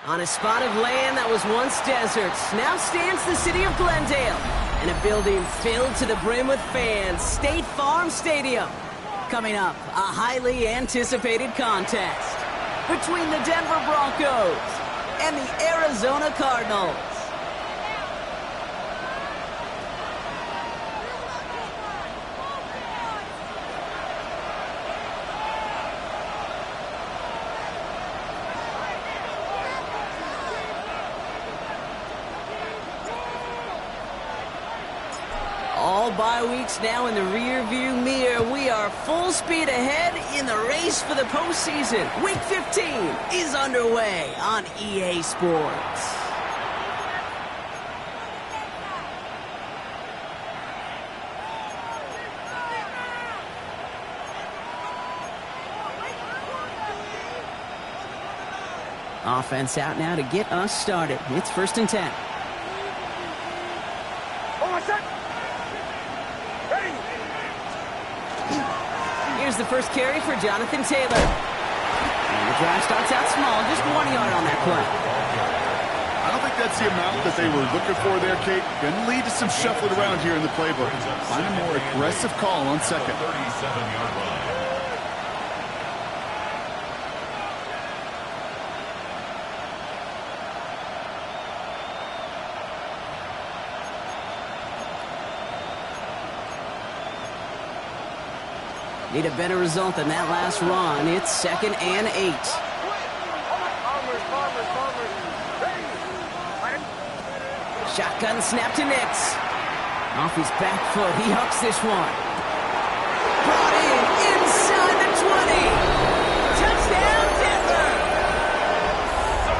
On a spot of land that was once deserts, now stands the city of Glendale, and a building filled to the brim with fans, State Farm Stadium. Coming up, a highly anticipated contest between the Denver Broncos and the Arizona Cardinals. All bye weeks now in the rear-view mirror. We are full speed ahead in the race for the postseason. Week 15 is underway on EA Sports. Offense out now to get us started. It's 1st and 10. Here's the first carry for Jonathan Taylor. And the drive starts out small, just 1 yard on that play. I don't think that's the amount that they were looking for there, Kate. Going to lead to some shuffling around here in the playbook. Find a more aggressive call on second. 37-yard line. Need a better result than that last run. It's 2nd and 8. Shotgun snap to Nix. Off his back foot, he hooks this one. Brought in inside the 20. Touchdown, Denver!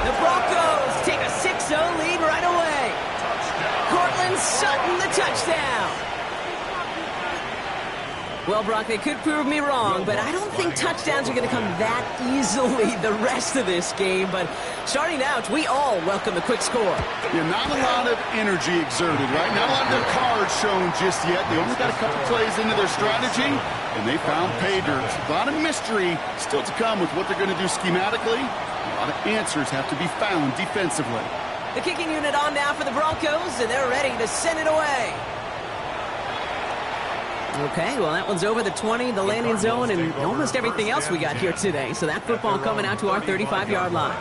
The Broncos take a 6-0 lead right away. Cortland Sutton, the touchdown. Well, Brock, they could prove me wrong, but I don't think touchdowns are going to come that easily the rest of this game. But starting out, we all welcome the quick score. Yeah, not a lot of energy exerted, right? Not a lot of their cards shown just yet. They only got a couple plays into their strategy, and they found pay dirt. A lot of mystery still to come with what they're going to do schematically. A lot of answers have to be found defensively. The kicking unit on now for the Broncos, and they're ready to send it away. Okay, well, that one's over the 20, the landing zone, and almost everything else we got here today. So that football coming out to our 35-yard line.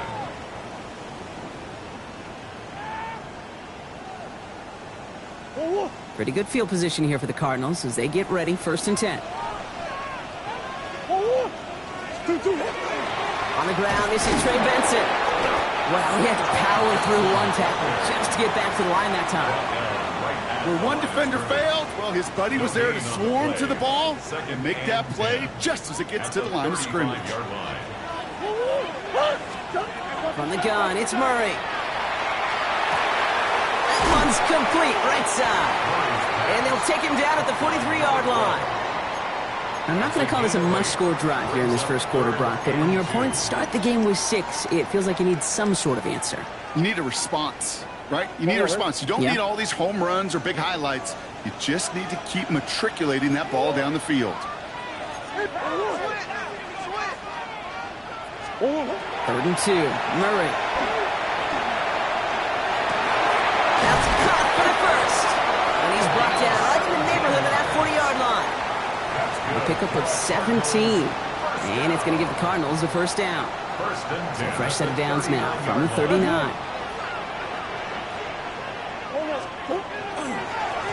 Pretty good field position here for the Cardinals as they get ready, 1st and 10. On the ground, this is Trey Benson. Well, he had to power through one tackle just to get back to the line that time. Where one defender failed, well, his buddy was there to swarm to the ball and make that play just as it gets to the line of scrimmage. From the gun, it's Murray. That one's complete, right side. And they'll take him down at the 43-yard line. I'm not going to call this a must-score drive here in this first quarter, Brock, but when your opponents start the game with 6, it feels like you need some sort of answer. You need a response. Right? You need a response. You don't need all these home runs or big highlights. You just need to keep matriculating that ball down the field. 3rd and 2. Murray. That's caught for the first. And he's brought down right in the neighborhood of that 40-yard line. A pickup of 17. And it's going to give the Cardinals a first down. So fresh set of downs now from the 39.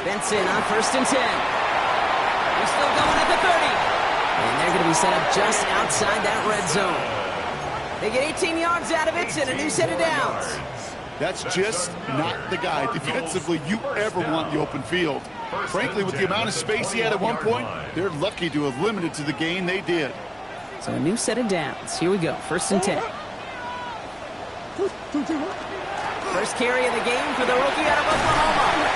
Benson on 1st and 10. He's still going at the 30. And they're going to be set up just outside that red zone. They get 18 yards out of it and a new set of downs. That's just not the guy defensively you ever want in the open field. Frankly, with the amount of space he had at one point, they're lucky to have limited to the gain they did. So a new set of downs. Here we go. 1st and 10. First carry of the game for the rookie out of Oklahoma.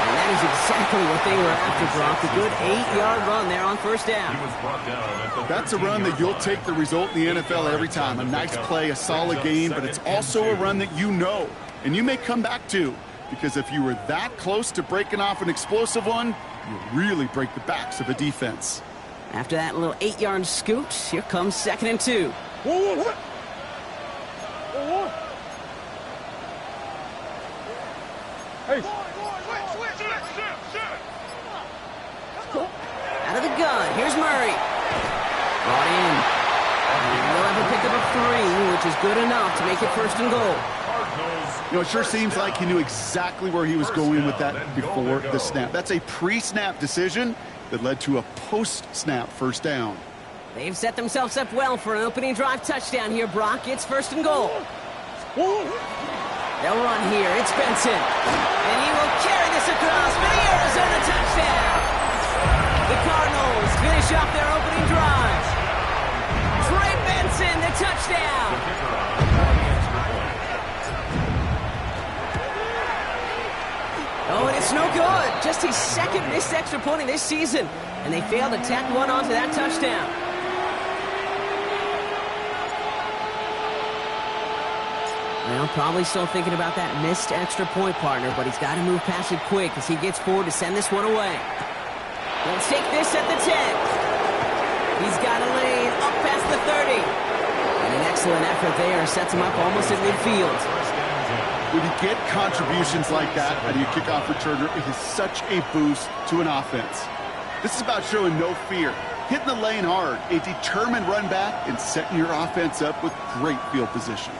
And that is exactly what they were after, Brock. A good 8-yard run there on 1st down. That's a run that you'll take the result in the NFL every time. A nice play, a solid game, but it's also a run that you know and you may come back to. Because if you were that close to breaking off an explosive one, you really break the backs of a defense. After that little 8-yard scoot, here comes 2nd and 2. Out of the gun, here's Murray. Brought in. He'll have a pickup of 3, which is good enough to make it 1st and goal. You know, it sure seems like he knew exactly where he was going with that before the snap. That's a pre-snap decision that led to a post-snap 1st down. They've set themselves up well for an opening drive touchdown here, Brock. It's 1st and goal. They'll run here. It's Benson. And he will carry this across for the Arizona touchdown. The Cardinals finish off their opening drive. Trey Benson, the touchdown. Oh, and it's no good. Just his 2nd missed extra point of this season. And they failed to tack one onto that touchdown. Well, probably still thinking about that missed extra point, partner, but he's got to move past it quick as he gets forward to send this one away. Let's take this at the 10. He's got a lane up past the 30. And an excellent effort there sets him up almost at midfield. When you get contributions like that out of your kickoff returner, it is such a boost to an offense. This is about showing no fear, hitting the lane hard, a determined run back, and setting your offense up with great field position.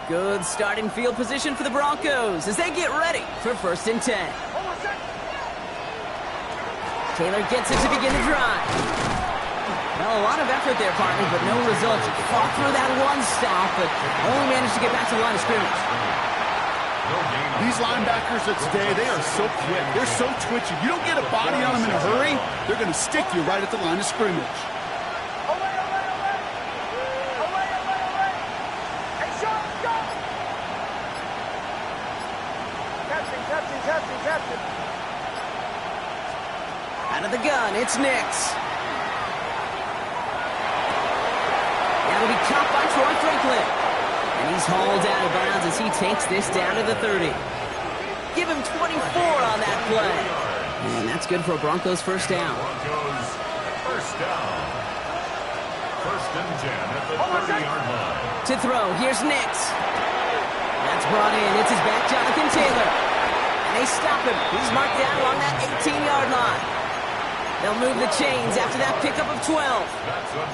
Good starting field position for the Broncos as they get ready for 1st and 10. Taylor gets it to begin the drive. Well, a lot of effort there, partner, but no results. Fought through that one stop, but only managed to get back to the line of scrimmage. These linebackers of today, they are so quick. They're so twitchy. You don't get a body on them in a hurry, they're going to stick you right at the line of scrimmage. Out of the gun, it's Nix. That'll be caught by Troy Franklin. And he's hauled out of bounds as he takes this down to the 30. Give him 24 on that play. And that's good for a Broncos 1st down. Broncos 1st down. 1st and 10 at the 30-yard line. To throw, here's Nix. That's brought in. It's his back, Jonathan Taylor. And they stop him. He's marked down along that 18-yard line. They'll move the chains after that pickup of 12.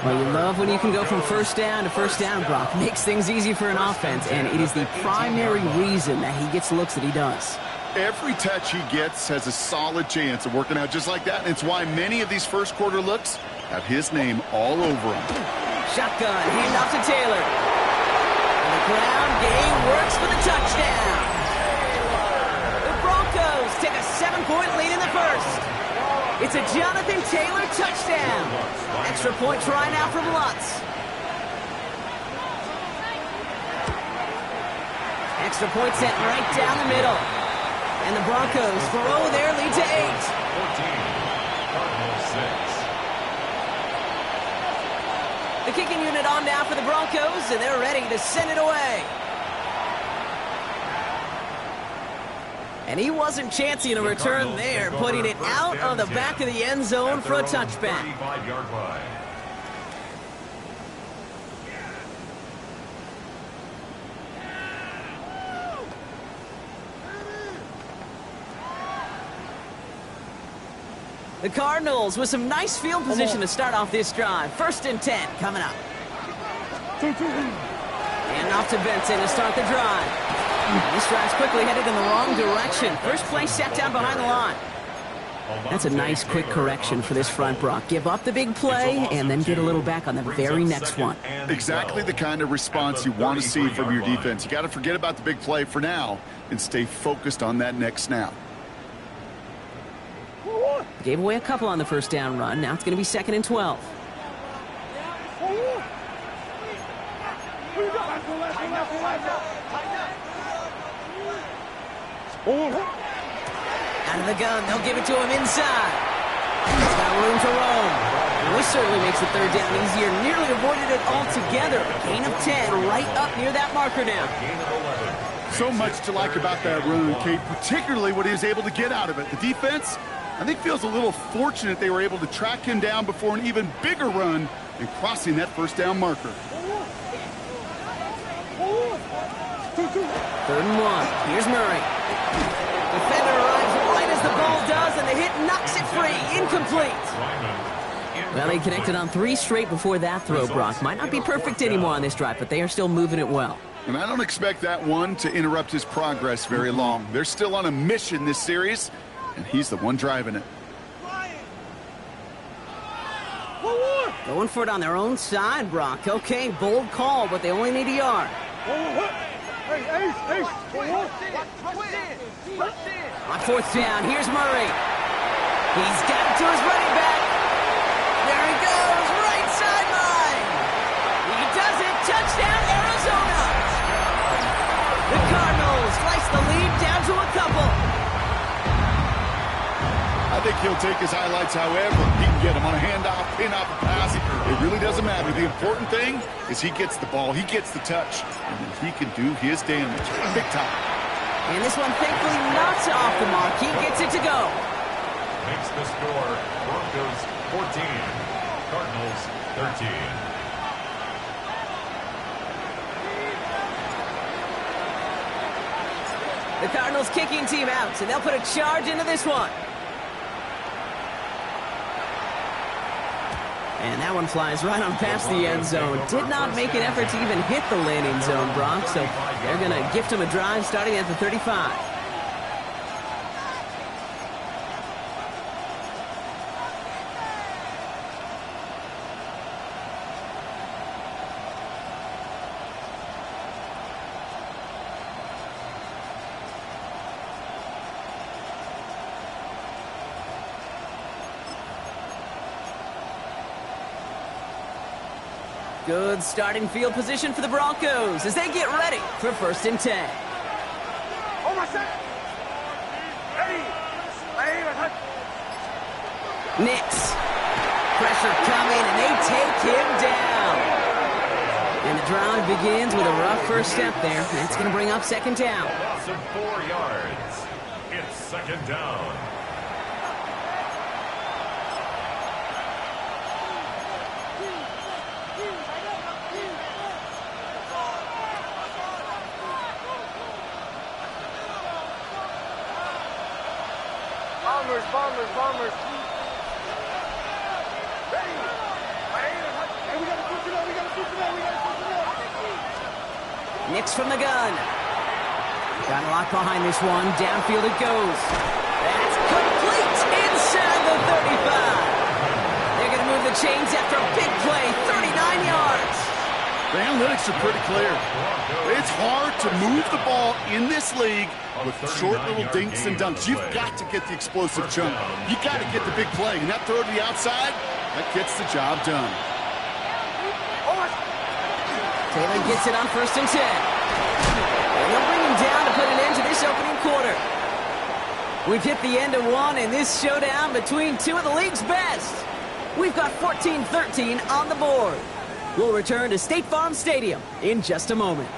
Well, you love when you can go from 1st down to 1st down, Brock. Makes things easy for an offense, and it is the primary reason that he gets looks that he does. Every touch he gets has a solid chance of working out just like that, and it's why many of these first quarter looks have his name all over them. Shotgun, handoff to Taylor. And the ground game works for the touchdown. The Broncos take a 7-point lead in the 1st. It's a Jonathan Taylor touchdown. Extra point try now from Lutz. Extra point set right down the middle. And the Broncos grow their lead to 8. 14, Cardinals 6. The kicking unit on now for the Broncos, and they're ready to send it away. And he wasn't chancing a return there, putting it out of the back of the end zone for a touchback. The Cardinals with some nice field position to start off this drive. 1st and 10 coming up. And off to Benson to start the drive. This drive's quickly headed in the wrong direction. First play set down behind the line. That's a nice quick correction for this front, Brock. Give up the big play and then get a little back on the very next one. Exactly the kind of response you want to see from your defense. You got to forget about the big play for now and stay focused on that next snap. Gave away a couple on the 1st down run. Now it's going to be 2nd and 12. Out of the gun, they'll give it to him inside. He's got room to roam. And this certainly makes the 3rd down easier. Nearly avoided it altogether. Gain of 10 right up near that marker now. So much to like about that run, Kate, particularly what he was able to get out of it. The defense, I think, feels a little fortunate they were able to track him down before an even bigger run and crossing that first down marker. 3rd and 1. Here's Murray. Defender arrives right as the ball does, and the hit knocks it free. Incomplete. Well, he connected on 3 straight before that throw, Brock. Might not be perfect anymore on this drive, but they are still moving it well. And I don't expect that one to interrupt his progress very long. They're still on a mission this series, and he's the one driving it. Going for it on their own side, Brock. Okay, bold call, but they only need a yard. On 4th down, here's Murray. He's got it to his running back. There he goes, right sideline. He does it, touchdown, Arizona. The Cardinals slice the lead down to a couple. I think he'll take his highlights however he can get them on a handoff, pin off a pass. It really doesn't matter. The important thing is he gets the ball, he gets the touch, and then he can do his damage big time. And this one thankfully not off the mark. He gets it to go. Makes the score Broncos 14, Cardinals 13. The Cardinals kicking team out, and they'll put a charge into this one. And that one flies right on past the end zone. Did not make an effort to even hit the landing zone, Brock. So they're going to gift him a drive starting at the 35. Good starting field position for the Broncos as they get ready for 1st and 10. Nix. Pressure coming, and they take him down. And the drive begins with a rough first step there. That's going to bring up 2nd down. Loss of 4 yards. It's 2nd down. Bombers. Nix from the gun. Got a lock behind this one. Downfield it goes. That's complete inside the 35. They're going to move the chains after a big play. 39 yards. The analytics are pretty clear. It's hard to move the ball in this league with short little dinks and dunks. You've got to get the explosive chunk. You got to get the big play. And that throw to the outside, that gets the job done. Taylor gets it on 1st and 10. And they'll bring him down to put an end to this opening quarter. We've hit the end of one in this showdown between two of the league's best. We've got 14-13 on the board. We'll return to State Farm Stadium in just a moment.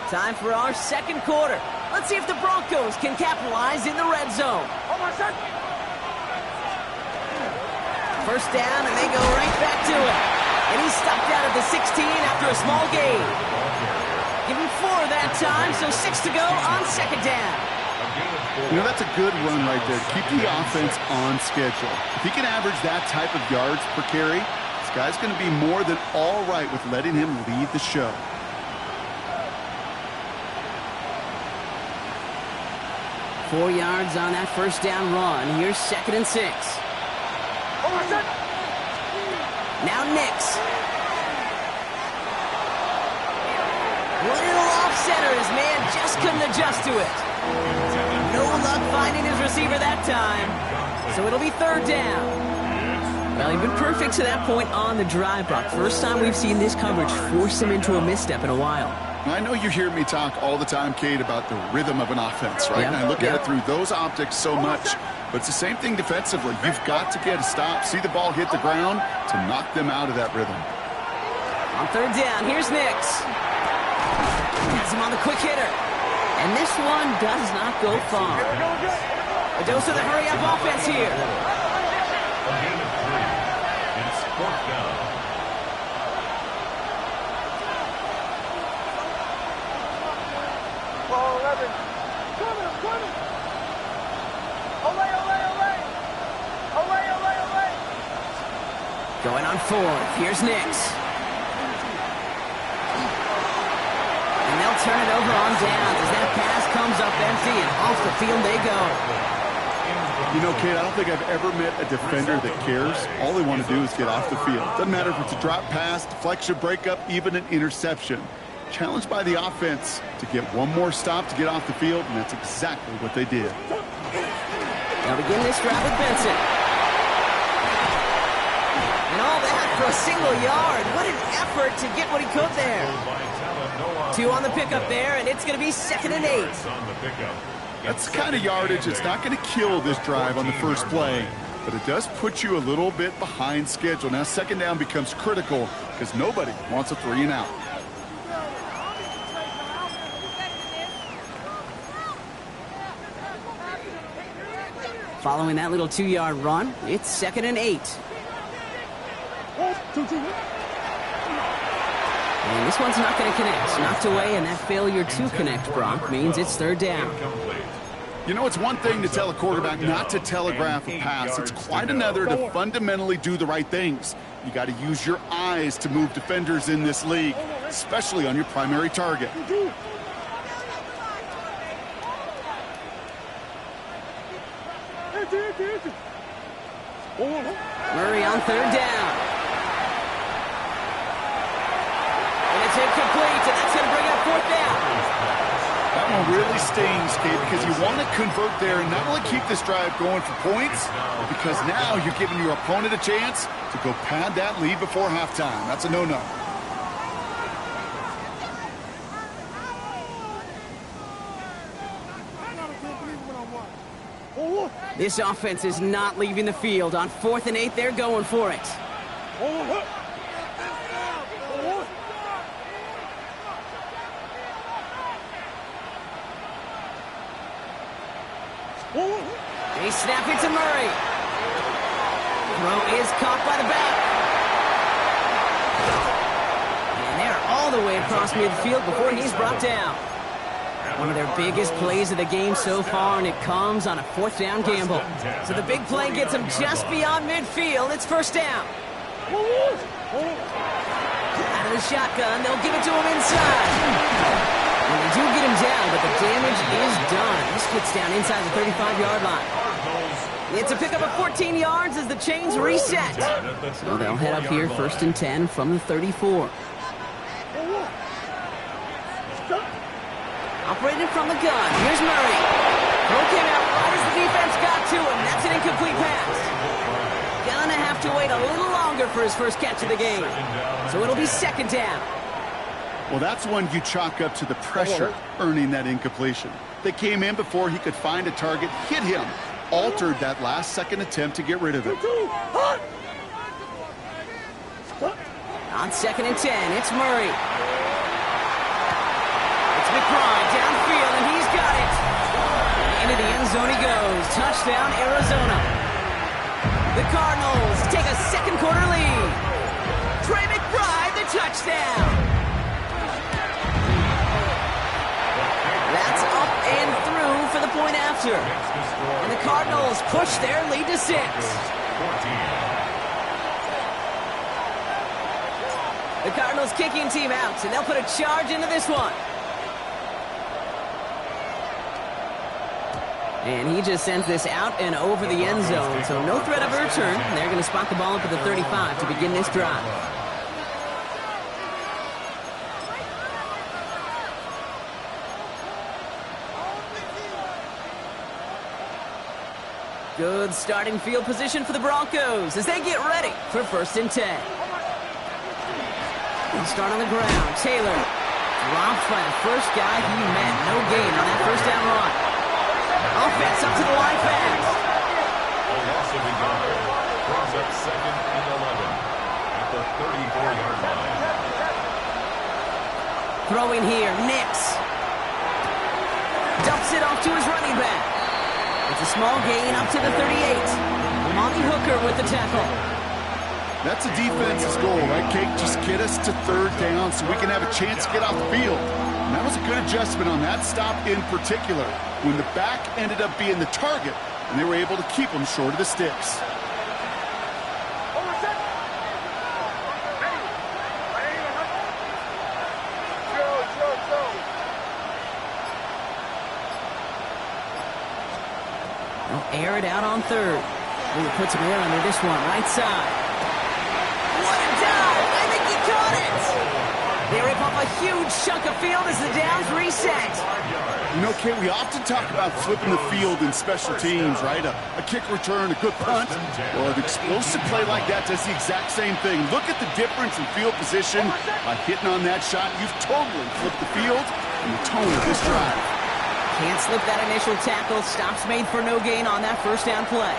Time for our 2nd quarter. Let's see if the Broncos can capitalize in the red zone. 1st down, and they go right back to it. And he's stopped out at the 16 after a small gain. Give him 4 that time, so 6 to go on 2nd down. You know, that's a good run right there. Keep the offense on schedule. If he can average that type of yards per carry, this guy's going to be more than all right with letting him lead the show. Four yards on that 1st down run. Here's 2nd and 6. Now Nix. Little off center. His man just couldn't adjust to it. No luck finding his receiver that time. So it'll be 3rd down. Well, he's been perfect to that point on the drive, Brock. First time we've seen this coverage force him into a misstep in a while. I know you hear me talk all the time, Kate, about the rhythm of an offense, right? Yeah. And I look at it through those optics so much. But it's the same thing defensively. You've got to get a stop, see the ball hit the ground to knock them out of that rhythm. On 3rd down, here's Nix. Has him on the quick hitter. And this one does not go far. A dose of the hurry-up offense here. A gain of 3. It's 4th down. Ball 11. Coming. Olay. Going on 4th. Here's Nix. And they'll turn it over on downs as that pass comes up empty and off the field they go. You know, Kate, I don't think I've ever met a defender that cares. All they want to do is get off the field. Doesn't matter if it's a drop pass, deflection, breakup, even an interception. Challenged by the offense to get one more stop to get off the field, and that's exactly what they did. They'll begin this drive with Benson. And all that for a single yard. What an effort to get what he could there. 2 on the pickup there, and it's going to be 2nd and 8. That's the kind of yardage. It's not going to kill this drive on the first play, but it does put you a little bit behind schedule. Now, 2nd down becomes critical because nobody wants a 3 and out. Following that little 2-yard run, it's 2nd and 8. And this one's not going to connect. Knocked away, and that failure to connect, Brock, means it's 3rd down. You know, it's one thing to tell a quarterback not to telegraph a pass. It's quite another to fundamentally do the right things. You got to use your eyes to move defenders in this league, especially on your primary target. Murray on 3rd down. And it's incomplete, and that's going to bring up 4th down. That one really stings, Kate, because you want to convert there and not only keep this drive going for points, but because now you're giving your opponent a chance to go pad that lead before halftime. That's a no-no. This offense is not leaving the field. On 4th and 8, they're going for it. They snap it to Murray. Throw is caught by the back. And they're all the way across midfield before he's brought down. One of their biggest plays of the game so far, and it comes on a 4th down gamble. So the big play gets them just beyond midfield. It's 1st down. Out of the shotgun, they'll give it to him inside. And they do get him down, but the damage is done. This gets down inside the 35-yard line. It's a pickup of 14 yards as the chains reset. So they'll head up here 1st and 10 from the 34. Operated from the gun. Here's Murray. Throw came out right as the defense got to him. That's an incomplete pass. Gonna have to wait a little longer for his first catch of the game. So it'll be 2nd down. Well, that's one you chalk up to the pressure earning that incompletion. They came in before he could find a target, hit him, altered that last-second attempt to get rid of it. On 2nd and 10, it's Murray. It's McBride downfield, and he's got it. Into the end zone he goes. Touchdown, Arizona. The Cardinals take a second-quarter lead. Trey McBride, the touchdown. That's up and through for the point after. And the Cardinals push their lead to 6. The Cardinals kicking team out, and they'll put a charge into this one. And he just sends this out and over the end zone, so no threat of a return. They're going to spot the ball up at the 35 to begin this drive. Good starting field position for the Broncos as they get ready for 1st and 10. They'll start on the ground. Taylor dropped by the first guy he met. No gain on that 1st down run. Offense up to the line fast. A loss of a yard brings up 2nd and 11 at the 34-yard line. Throwing here, Nix. Dumps it off to his running back. It's a small gain up to the 38. Monty Hooker with the tackle. That's a defense's goal, right, Kate? Just get us to third down so we can have a chance to get off the field. And that was a good adjustment on that stop in particular, when the back ended up being the target, and they were able to keep them short of the sticks. They'll air it out on third. He puts him air under this one, right side. What a dive! I think he caught it! They rip off a huge chunk of field as the downs reset. You know, Kate, we often talk about flipping the field in special teams, right? A kick return, a good punt. Well, an explosive play like that does the exact same thing. Look at the difference in field position. By hitting on that shot, you've totally flipped the field and the tone of this drive. Can't slip that initial tackle. Stops made for no gain on that first down play.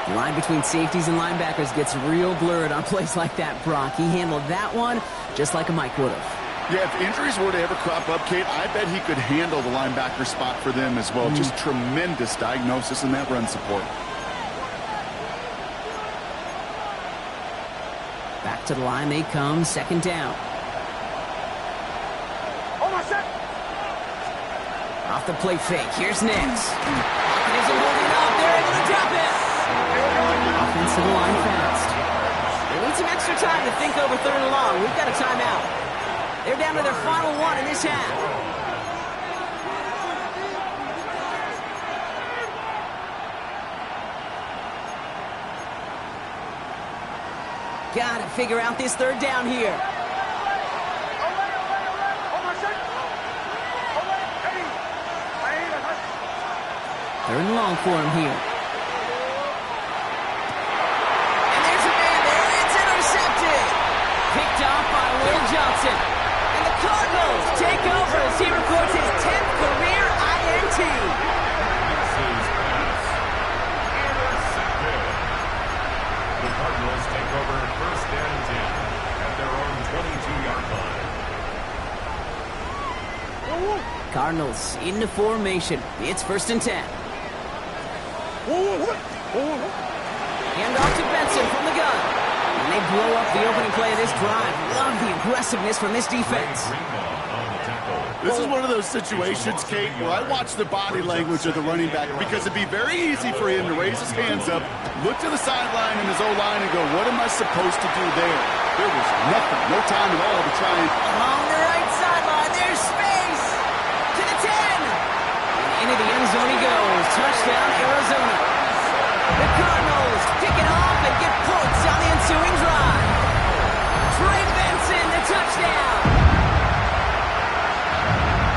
The line between safeties and linebackers gets real blurred on plays like that, Brock. He handled that one just like a Mike would have. Yeah, if injuries were to ever crop up, Kate, I bet he could handle the linebacker spot for them as well. Just tremendous diagnosis in that run support. Back to the line they come, second down. Off the play fake, here's Nix. Pocket isn't holding up, they're able to drop it. Offensive line fast. They need some extra time to think over third and long. We've got a timeout. They're down to their final one in this half. Gotta figure out this third down here. Third and long for him here. And there's a man there. It's intercepted. Picked off by Will Johnson. And the Cardinals take over as he records his 10th career INT. The Cardinals take over first and 10 at their own 22-yard line. Cardinals into formation. It's first and 10. Hand off to Benson from the gun. And they blow up the opening play of this drive. Love the aggressiveness from this defense. This is one of those situations, Kate, where I watch the body language of the running back because it'd be very easy for him to raise his hands up, look to the sideline and his O-line and go, what am I supposed to do there? There was nothing, no time at all to try and... Along the right sideline, there's space! To the 10! And into the end zone he goes. Touchdown, Arizona. The Cardinals pick it off and get points on the ensuing drive. Trey Benson, the touchdown!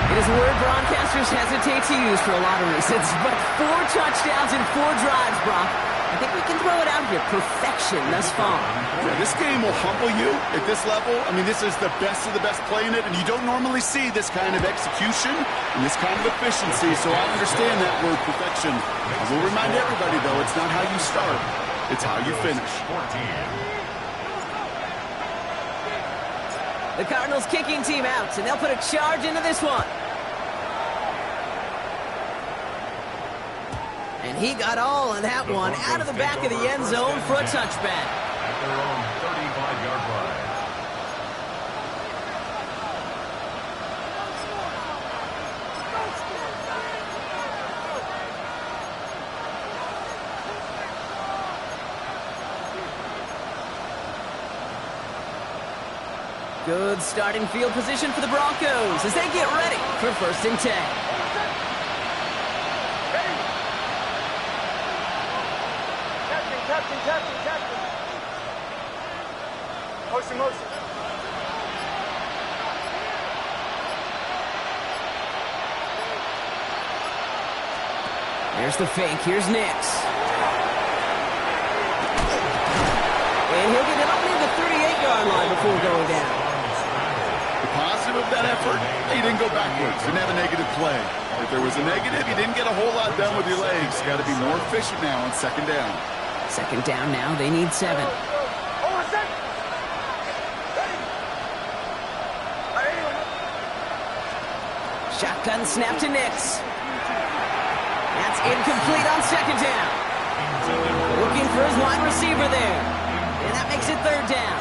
It is a word broadcasters hesitate to use for a lot of reasons, but 4 touchdowns in 4 drives, Brock. I think we can throw it out here. Perfection thus far. Yeah, this game will humble you at this level. I mean, this is the best of the best playing it, and you don't normally see this kind of execution and this kind of efficiency, so I understand that word perfection. I will remind everybody, though, it's not how you start, it's how you finish. The Cardinals kicking team out, and they'll put a charge into this one. And he got all of that one out of the back of the end zone for a touchback. At their own 35-yard line. Good starting field position for the Broncos as they get ready for first and 10. Captain. Motion. There's the fake. Here's Nix. And he'll get it up near the 38-yard line before going down. The positive of that effort, he didn't go backwards, didn't have a negative play. If there was a negative, you didn't get a whole lot done with your legs. Got to be more efficient now on second down. Second down now, they need 7. Shotgun snap to Nix. That's incomplete on second down. Looking for his wide receiver there. And that makes it third down.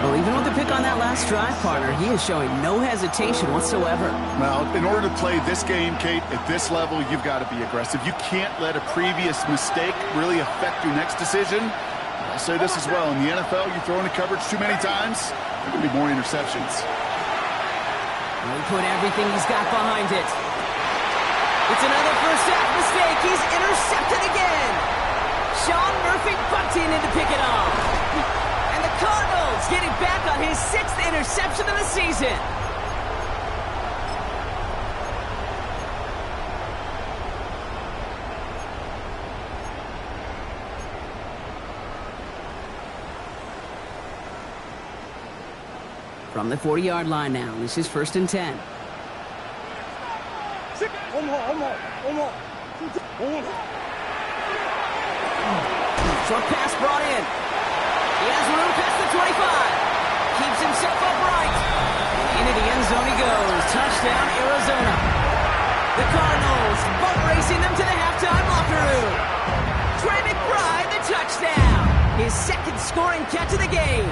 Well, even with the pick on that last drive, partner, he is showing no hesitation whatsoever. Well, in order to play this game, Kate, at this level, you've got to be aggressive. You can't let a previous mistake really affect your next decision. I'll say this as well. In the NFL, you throw into coverage too many times, there are going to be more interceptions. He put everything he's got behind it. It's another first half mistake. He's intercepted again. Sean Murphy bunting in to pick it off. And the Cardinals getting back on his 6th interception of the season. From the 40-yard line now, this is 1st and 10. Short pass brought in. He has room past the 25. Keeps himself upright. Into the end zone he goes. Touchdown, Arizona. The Cardinals boat racing them to the halftime locker room. Trey McBride, the touchdown. His 2nd scoring catch of the game.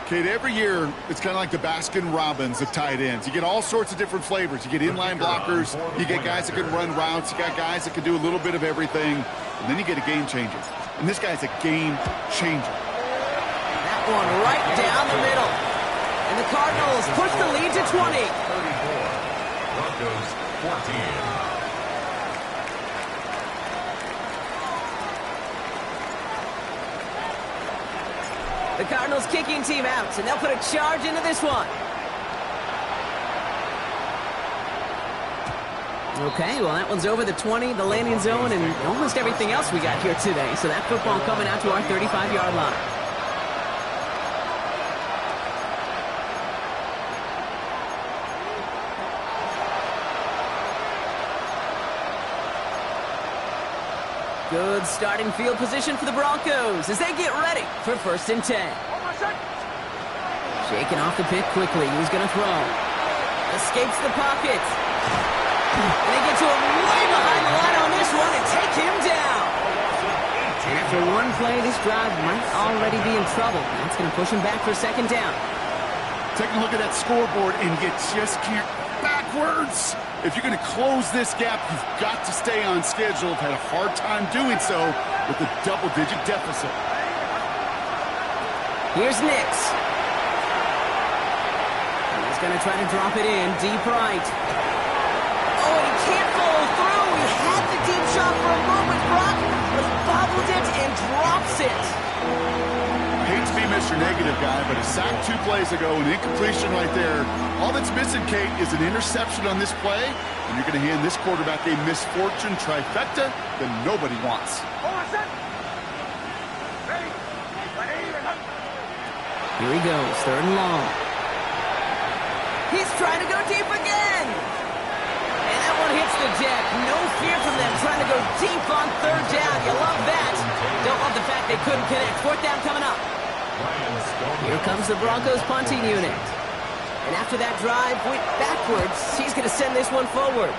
Kate, every year, it's kind of like the Baskin-Robbins of tight ends. You get all sorts of different flavors. You get inline blockers. You get guys that can run routes. You got guys that can do a little bit of everything. And then you get a game changer. And this guy's a game changer. That one right down the middle. And the Cardinals push the lead to 20. 34. Broncos 14. The Cardinals kicking team out, and they'll put a charge into this one. Okay, well, that one's over the 20, the landing zone, and almost everything else we got here today. So that football coming out to our 35-yard line. Good starting field position for the Broncos as they get ready for 1st and 10. Shaking off the pick quickly. He was going to throw. Escapes the pocket. And they get to him way behind the line on this one and take him down. And after one play, this drive might already be in trouble. That's going to push him back for 2nd down. Take a look at that scoreboard, and you just can't backwards. If you're going to close this gap, you've got to stay on schedule. I've had a hard time doing so with a double-digit deficit. Here's Nix. He's going to try to drop it in deep right. Oh, and he can't follow through. He had the deep shot for a moment, Brock, but he bobbled it and drops it. I hate to be Mr. Negative guy, but a sack 2 plays ago, an incompletion right there. All that's missing, Kate, is an interception on this play, and you're going to hand this quarterback a misfortune trifecta that nobody wants. Here he goes, 3rd and long. He's trying to go deep again. And that one hits the deck. No fear from them trying to go deep on 3rd down. You love that. Don't love the fact they couldn't connect. 4th down coming up. Here comes the Broncos punting unit. And after that drive went backwards, he's going to send this one forward.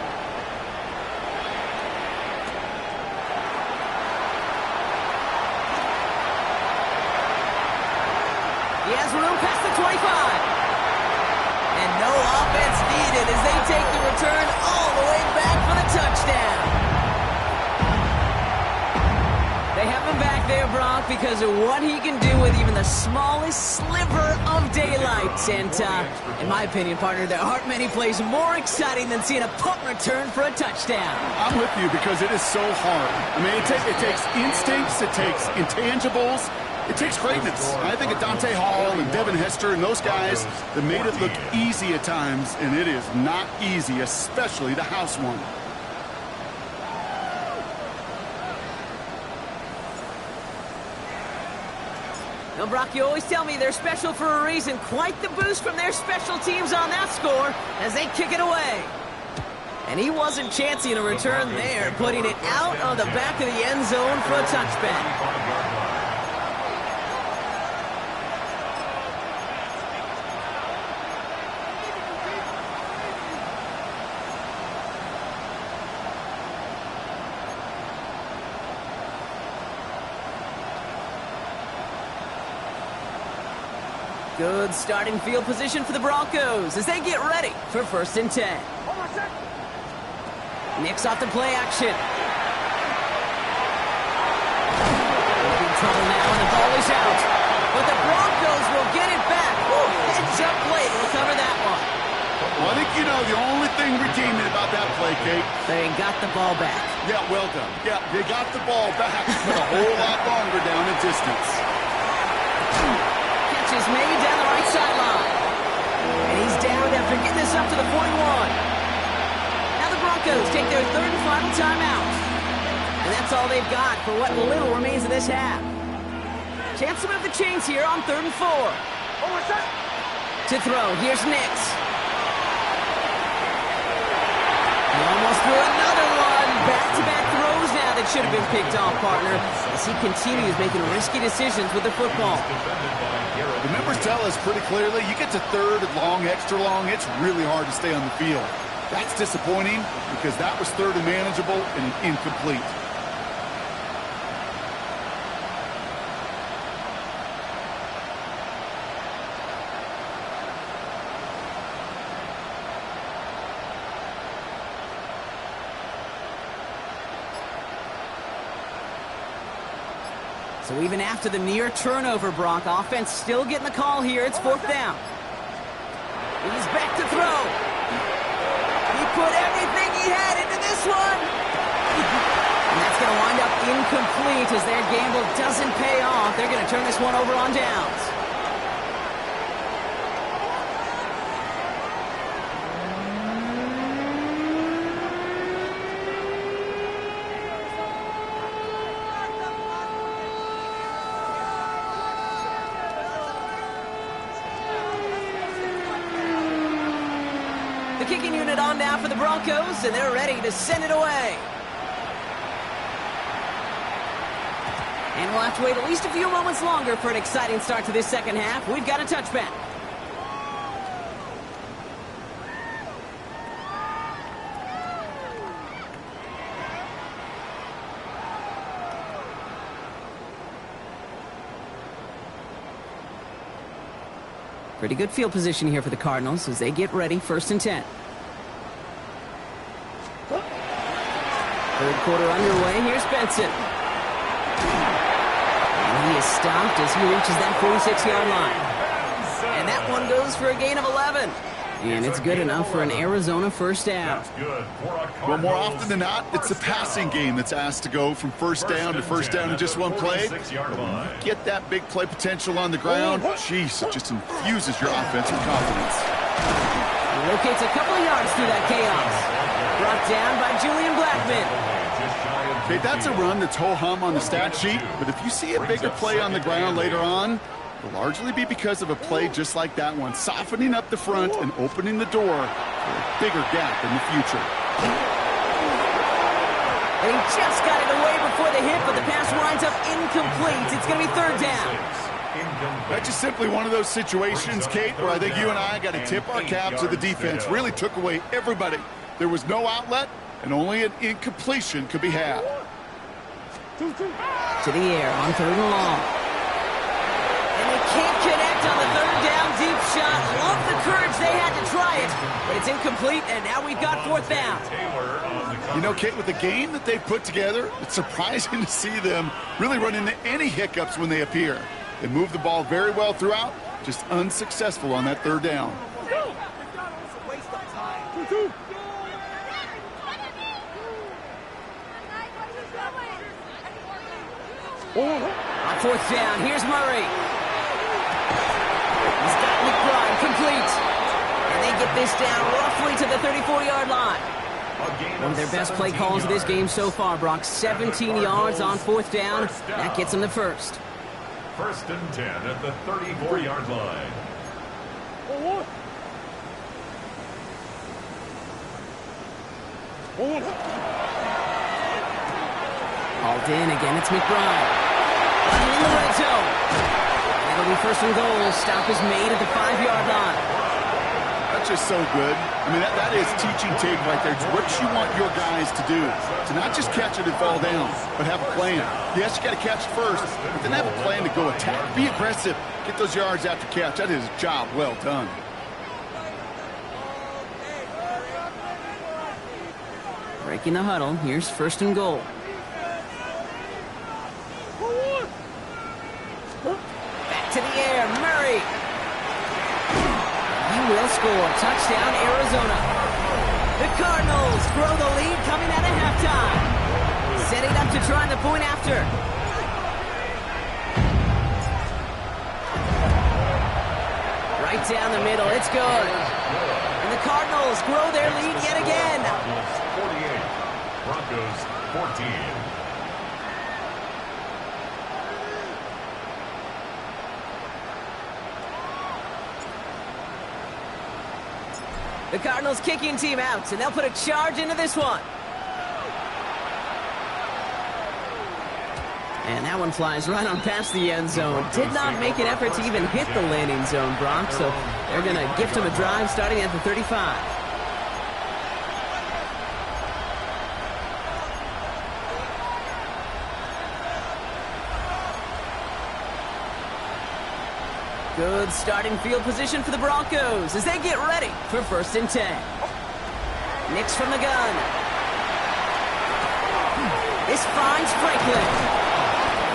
He has room past the 25. And no offense needed as they take the return all the way back for the touchdown. They have him back there, Brock, because of what he can do with even the smallest sliver of daylight. And in my opinion, partner, there aren't many plays more exciting than seeing a punt return for a touchdown. I'm with you because it is so hard. I mean, it takes instincts, it takes intangibles, it takes greatness. I think of Dante Hall and Devin Hester and those guys that made it look easy at times, and it is not easy, especially the house one. Now, Brock, you always tell me they're special for a reason. Quite the boost from their special teams on that score as they kick it away. And he wasn't chancing a return there, putting it out of the back of the end zone for a touchback. Good starting field position for the Broncos as they get ready for 1st and 10. Nix off the play action. In trouble now, and the ball is out. But the Broncos will get it back. Ooh, heads up play to recover that one. Well, I think you know the only thing redeeming about that play, Kate. They got the ball back. Yeah, well done. Yeah, they got the ball back, but a whole lot longer down in distance. Catch is made down the right sideline. And he's down after getting this up to the 41. Now the Broncos take their 3rd and final timeout. And that's all they've got for what little remains of this half. Chance to move the chains here on 3rd and 4. To throw, here's Nix. He almost threw another one. Back-to-back throws now that should have been picked off, partner, as he continues making risky decisions with the football. The numbers tell us pretty clearly, you get to 3rd and long, extra long, it's really hard to stay on the field. That's disappointing because that was 3rd and manageable and incomplete. So even after the near turnover, Brock, offense still getting the call here. It's 4th down. He's back to throw. He put everything he had into this one. And that's going to wind up incomplete as their gamble doesn't pay off. They're going to turn this one over on downs. The kicking unit on now for the Broncos, and they're ready to send it away. And we'll have to wait at least a few moments longer for an exciting start to this second half. We've got a touchback. Pretty good field position here for the Cardinals as they get ready, 1st and 10. 3rd quarter underway. Here's Benson. And he is stopped as he reaches that 46-yard line. And that one goes for a gain of 11. And it's good enough for an Arizona 1st down. Well, more often than not, it's the passing game that's asked to go from 1st down to 1st down in just one play. Get that big play potential on the ground. Jeez, it just infuses your offensive confidence. He locates a couple of yards through that chaos. Brought down by Julian Blackman. Okay, that's a run that's ho-hum on the stat sheet, but if you see a bigger play on the ground later on, it'll largely be because of a play just like that one, softening up the front and opening the door for a bigger gap in the future. And he just got it away before the hit, but the pass winds up incomplete. It's going to be 3rd down. That's just simply one of those situations, Kate, where I think you and I got to tip our cap to the defense. Really took away everybody. There was no outlet, and only an incompletion could be had. To the air on 3rd and long. And they can't connect on the 3rd down deep shot. Love the courage they had to try it, but it's incomplete, and now we've got 4th down. You know, Kate, with the game that they've put together, it's surprising to see them really run into any hiccups when they appear. They move the ball very well throughout, just unsuccessful on that 3rd down. On 4th down, here's Murray. He's got McBride complete. And they get this down roughly to the 34-yard line. One of their best play calls of this game so far, Brock. 17 yards on 4th down. That gets them the 1st. 1st and 10 at the 34-yard line. Called in again, it's McBride. In the red zone. It'll be 1st and goal. Stop is made at the 5-yard line. That's just so good. I mean, that is teaching tape right there. It's what you want your guys to do. To not just catch it and fall down, but have a plan. Yes, you got to catch it first, but then have a plan to go attack. Be aggressive. Get those yards after catch. That is a job well done. Breaking the huddle. Here's 1st and goal. Back to the air. Murray. He will score. Touchdown, Arizona. The Cardinals grow the lead coming out of halftime. Setting up to try the point after. Right down the middle. It's good. And the Cardinals grow their lead yet again. 48. Broncos 14. The Cardinals kicking team out, and they'll put a charge into this one. And that one flies right on past the end zone. Did not make an effort to even hit the landing zone, Brock, so they're going to gift him a drive starting at the 35. Good starting field position for the Broncos as they get ready for 1st and 10. Nix from the gun. This finds Franklin.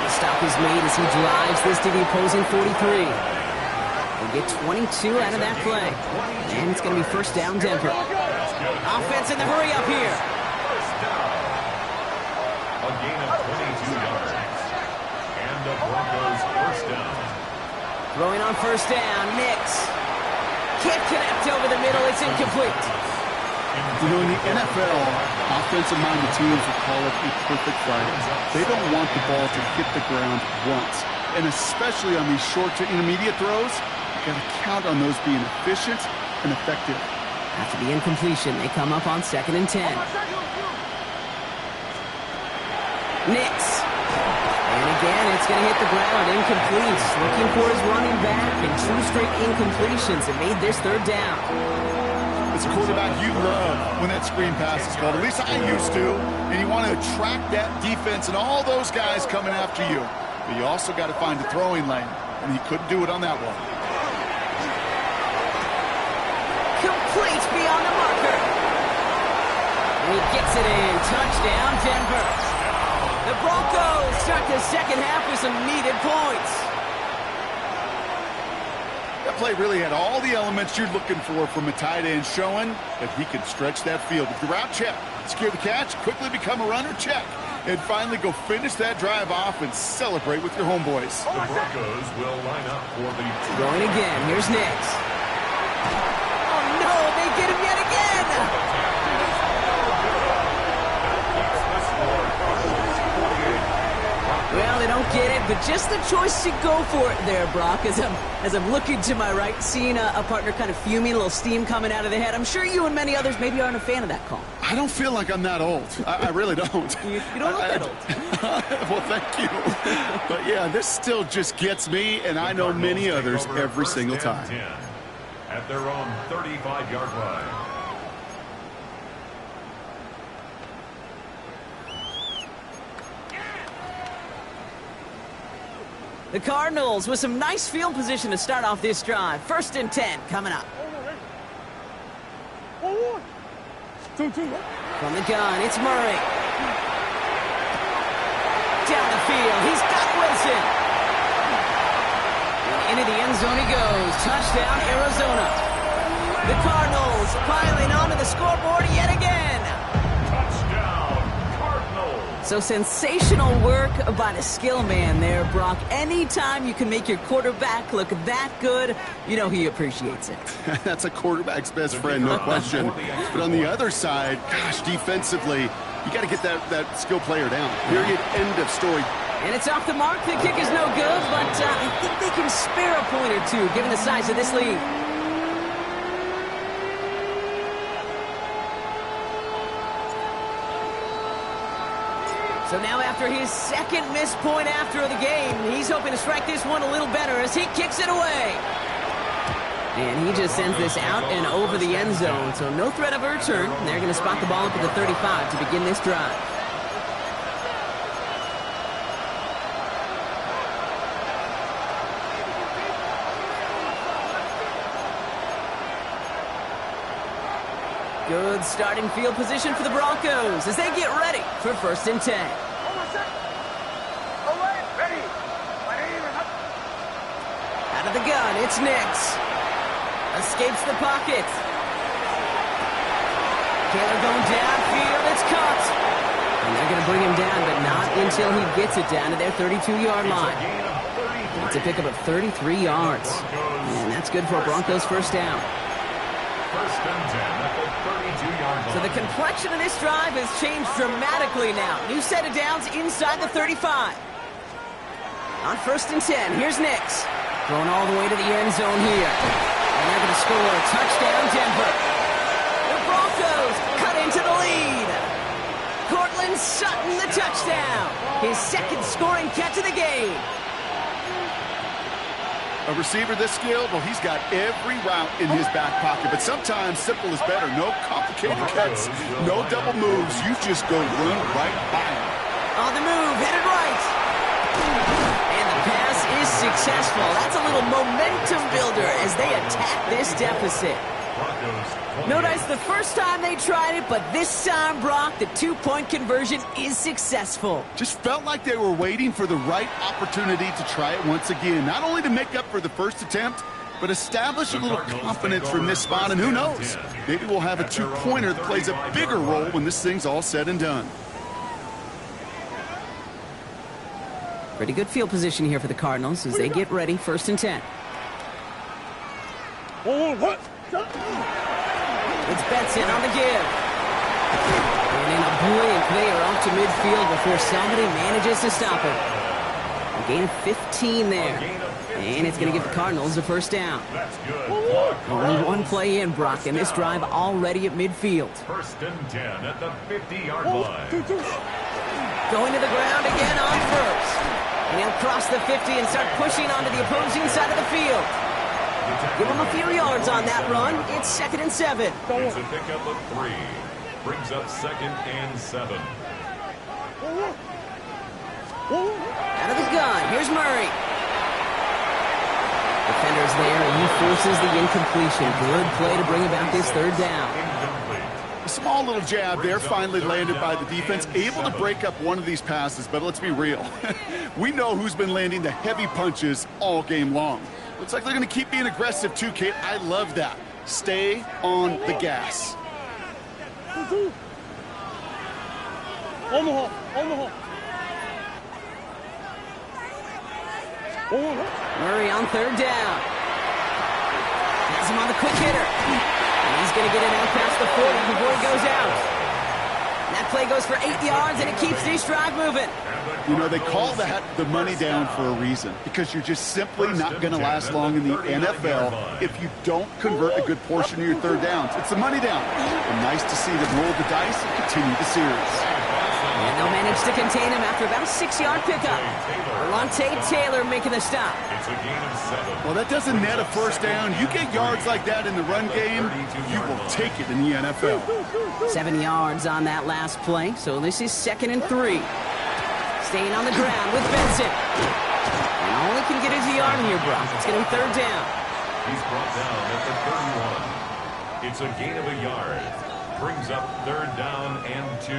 The stop is made as he drives this to the opposing 43. We'll get 22 out of that play. And it's going to be 1st down Denver. Offense in the hurry up here. A gain of 22 yards. And the Broncos 1st down. Throwing on 1st down, Nix. Can't connect over the middle, it's incomplete. You know, in the NFL, offensive-minded teams will call it a perfect Friday. They don't want the ball to hit the ground once. And especially on these short to intermediate throws, you got to count on those being efficient and effective. After the incompletion, they come up on 2nd and 10. Nix. And again, it's going to hit the ground, incomplete. Looking for his running back, and 2 straight incompletions have made this 3rd down. As a quarterback, you love when that screen pass is called. At least I used to. And you want to attract that defense and all those guys coming after you. But you also got to find the throwing lane, and he couldn't do it on that one. Complete beyond the marker. And he gets it in. Touchdown, Denver. The Broncos start the 2nd half with some needed points. That play really had all the elements you're looking for from a tight end, showing that he can stretch that field. With the route, check. Secure the catch, quickly become a runner, check. And finally go finish that drive off and celebrate with your homeboys. The Broncos will line up for the... Going again. Here's Nix. Oh, no. They get him yet again. Well, they don't get it, but just the choice to go for it there, Brock. As I'm looking to my right, seeing a partner kind of fuming, a little steam coming out of the head. I'm sure you and many others maybe aren't a fan of that call. I don't feel like I'm that old. I really don't. You don't look that old. Well, thank you. But, yeah, this still just gets me, and I know many others every single time. 10 at their own 35-yard line. The Cardinals with some nice field position to start off this drive. 1st and 10 coming up. From the gun, it's Murray. Down the field, he's got Wilson. And into the end zone he goes. Touchdown, Arizona. The Cardinals piling onto the scoreboard yet again. So sensational work by the skill man there, Brock. Anytime you can make your quarterback look that good, you know he appreciates it. That's a quarterback's best friend, no question. But on the other side, gosh, defensively, you got to get that skill player down. Period. End of story. And it's off the mark. The kick is no good, but I think they can spare a point or two, given the size of this lead. So now after his 2nd missed point after the game, he's hoping to strike this one a little better as he kicks it away. And he just sends this out and over the end zone, so no threat of a return. They're going to spot the ball up at the 35 to begin this drive. Good starting field position for the Broncos as they get ready for 1st and 10. Ready. Out of the gun, it's Nix. Escapes the pocket. Taylor going downfield, it's caught. And they're going to bring him down, but not until he gets it down to their 32-yard line. It's a pickup of 33 yards. And that's good for a Broncos 1st down. 1st and 10 at the 32-yard line. So the complexion of this drive has changed dramatically now. New set of downs inside the 35. On 1st and 10, here's Nix. Thrown all the way to the end zone here. And they're going to score. Touchdown, Denver. The Broncos cut into the lead. Cortland Sutton, the touchdown. His 2nd scoring catch of the game. A receiver this skilled, well, he's got every route in his back pocket, but sometimes simple is better. No complicated cuts, no double moves. You just go run right by him. On the move, headed right. And the pass is successful. That's a little momentum builder as they attack this deficit. Notice the first time they tried it, but this time, Brock, the 2-point conversion is successful. Just felt like they were waiting for the right opportunity to try it once again. Not only to make up for the first attempt, but establish a little confidence from this spot. And who knows, maybe we'll have a 2-pointer that plays a bigger role when this thing's all said and done. Pretty good field position here for the Cardinals as they get ready, 1st and 10. It's Benson on the give. And in a blink, they are off to midfield before somebody manages to stop him. A gain of 15 there. And it's going to give the Cardinals a 1st down. That's good. Only one play in, Brock, and this drive already at midfield. 1st and 10 at the 50-yard line. Going to the ground again on 1st. And he'll cross the 50 and start pushing onto the opposing side of the field. Give him a few yards on that run. It's 2nd and 7. It's a pickup of 3. Brings up 2nd and 7. Out of the gun. Here's Murray. Defenders there, and he forces the incompletion. Good play to bring about this 3rd down. A small little jab there, finally landed by the defense. Able to break up one of these passes, but let's be real. We know who's been landing the heavy punches all game long. Looks like they're going to keep being aggressive too, Kate. I love that. Stay on the gas. Murray on 3rd down. Has him on the quick hitter. And he's going to get it out past the 40 before he goes out. And that play goes for 8 yards, and it keeps this drive moving. You know, they call that the money down for a reason, because you're just simply not going to last long in the NFL if you don't convert a good portion of your 3rd downs. It's the money down. And nice to see them roll the dice and continue the series. And they'll manage to contain him after about a 6-yard pickup. Lante Taylor making the stop. It's a gain of 7. Well, that doesn't net a 1st down. You get yards like that in the run game, you will take it in the NFL. 7 yards on that last play, so this is 2nd and 3. Staying on the ground with Benson. And all he can get is a yard here, Brock. It's going to be 3rd down. He's brought down at the 31. It's a gain of a yard. Brings up 3rd down and 2.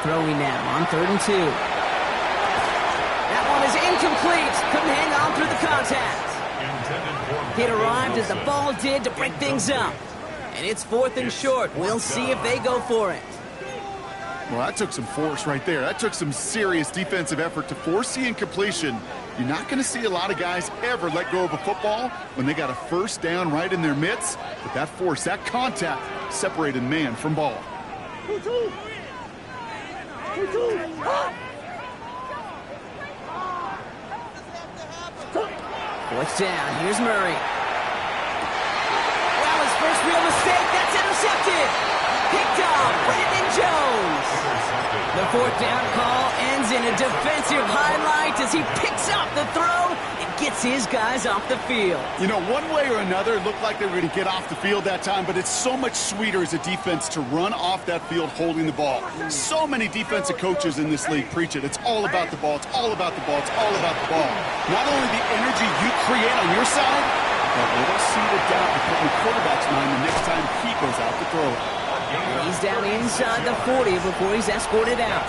Throwing now on 3rd and 2. That one is incomplete. Couldn't hang on through the contact. It arrived as the ball did to break things up. And it's 4th and short. We'll see if they go for it. Well, that took some force right there. That took some serious defensive effort to force the incompletion. You're not going to see a lot of guys ever let go of a football when they got a 1st down right in their midst. But that force, that contact, separated man from ball. 4th down. Here's Murray. Well, his first real mistake. That's intercepted. Picked off. Brandon Jones. The 4th down call ends in a defensive highlight as he picks up the throw and gets his guys off the field. You know, one way or another, it looked like they were going to get off the field that time, but it's so much sweeter as a defense to run off that field holding the ball. So many defensive coaches in this league preach it. It's all about the ball. It's all about the ball. It's all about the ball. Not only the energy you create on your side, but little seed of doubt to put in the quarterback's mind the next time he goes out to throw it. And he's down inside the 40 before he's escorted out.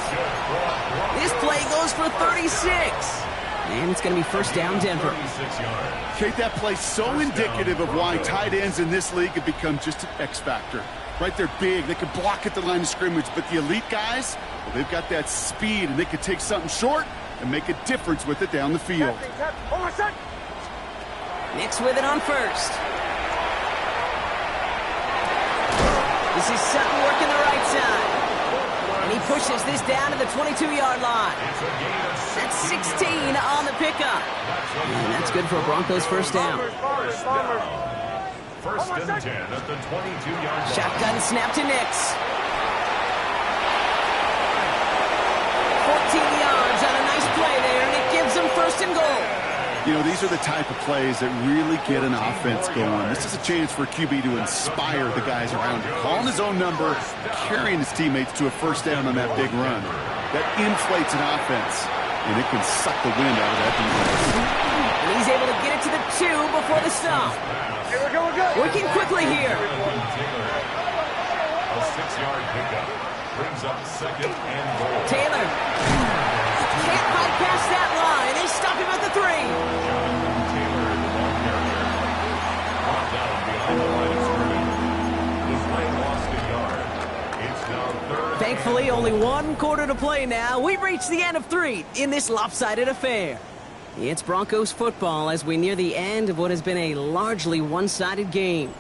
This play goes for 36. And it's going to be first down, Denver. Kate, that play so indicative of why tight ends in this league have become just an X factor. Right, they're big. They can block at the line of scrimmage. But the elite guys, well, they've got that speed, and they can take something short and make a difference with it down the field. Nix with it on first. This is Sutton working the right side. And he pushes this down to the 22-yard line. That's 16 on the pickup. And that's good for a Broncos first down. First and 10 at the 22-yard line. Shotgun snap to Nix. 14 yards on a nice play there, and it gives them first and goal. You know, these are the type of plays that really get an offense going. This is a chance for a QB to inspire the guys around him. Calling his own number, carrying his teammates to a first down on that big run. That inflates an offense, and it can suck the wind out of that defense. And he's able to get it to the 2 before the stop. Working quickly here. A 6-yard pickup brings up second and goal. Taylor can't bypass that line. They stop him at the 3. Taylor in the ball carrier. Brought down behind the line of scrimmage. The play lost a yard. It's now third. Thankfully, only one quarter to play now. We've reached the end of 3 in this lopsided affair. It's Broncos football as we near the end of what has been a largely one-sided game.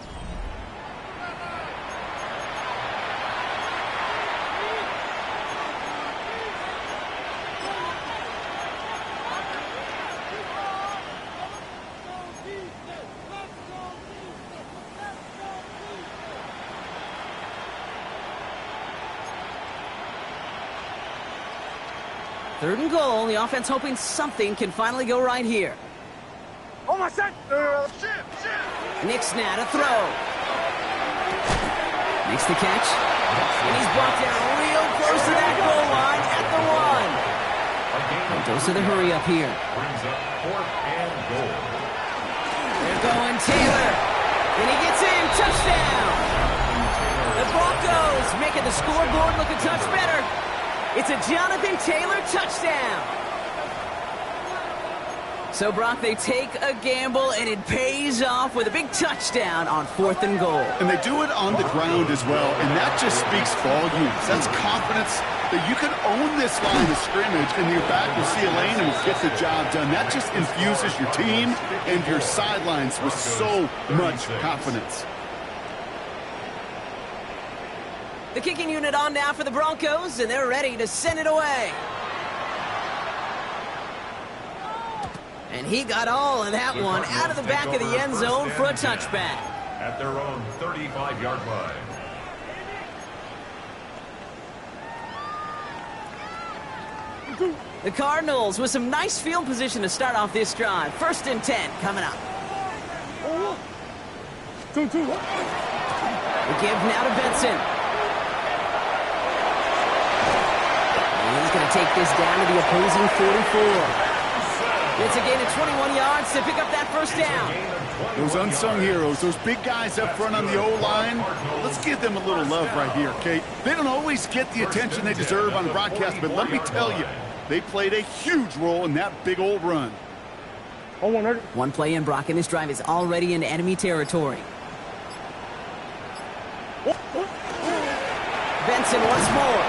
Third and goal. The offense hoping something can finally go right here. Oh my son! Nix now to throw. Makes the catch. And he's brought down real close to that goal line at the 1. And goes to the hurry up here. Brings up fourth and goal. They're going Taylor. And he gets in. Touchdown. The Broncos making the scoreboard look a touch better. It's a Jonathan Taylor touchdown. So, Brock, they take a gamble, and it pays off with a big touchdown on 4th and goal. And they do it on the ground as well, and that just speaks volumes. That's confidence that you can own this line of scrimmage, and your back will see a lane and will get the job done. That just infuses your team and your sidelines with so much confidence. The kicking unit on now for the Broncos, and they're ready to send it away. And he got all of that one out of the back of the end zone for a touchback. At their own 35-yard line. The Cardinals with some nice field position to start off this drive. 1st and 10 coming up. The give now to Benson. And he's going to take this down to the opposing 44. It's a gain of 21 yards to pick up that first down. Those unsung heroes, those big guys up front on the O-line, let's give them a little love right here, Kate. They don't always get the attention they deserve on broadcast, but let me tell you, they played a huge role in that big old run. One play in, Brock, and this drive is already in enemy territory. Benson once more.